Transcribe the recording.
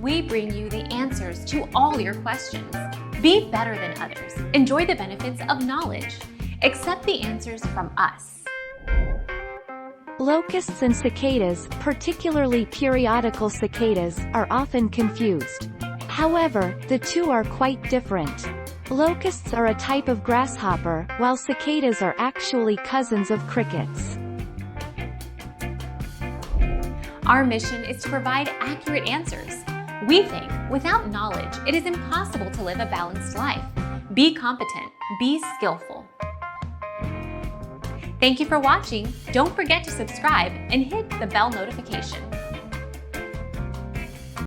we bring you the answers to all your questions. Be better than others. Enjoy the benefits of knowledge. Accept the answers from us. Locusts and cicadas, particularly periodical cicadas, are often confused. However, the two are quite different. Locusts are a type of grasshopper, while cicadas are actually cousins of crickets. Our mission is to provide accurate answers. We think without knowledge, it is impossible to live a balanced life. Be competent, be skillful. Thank you for watching. Don't forget to subscribe and hit the bell notification.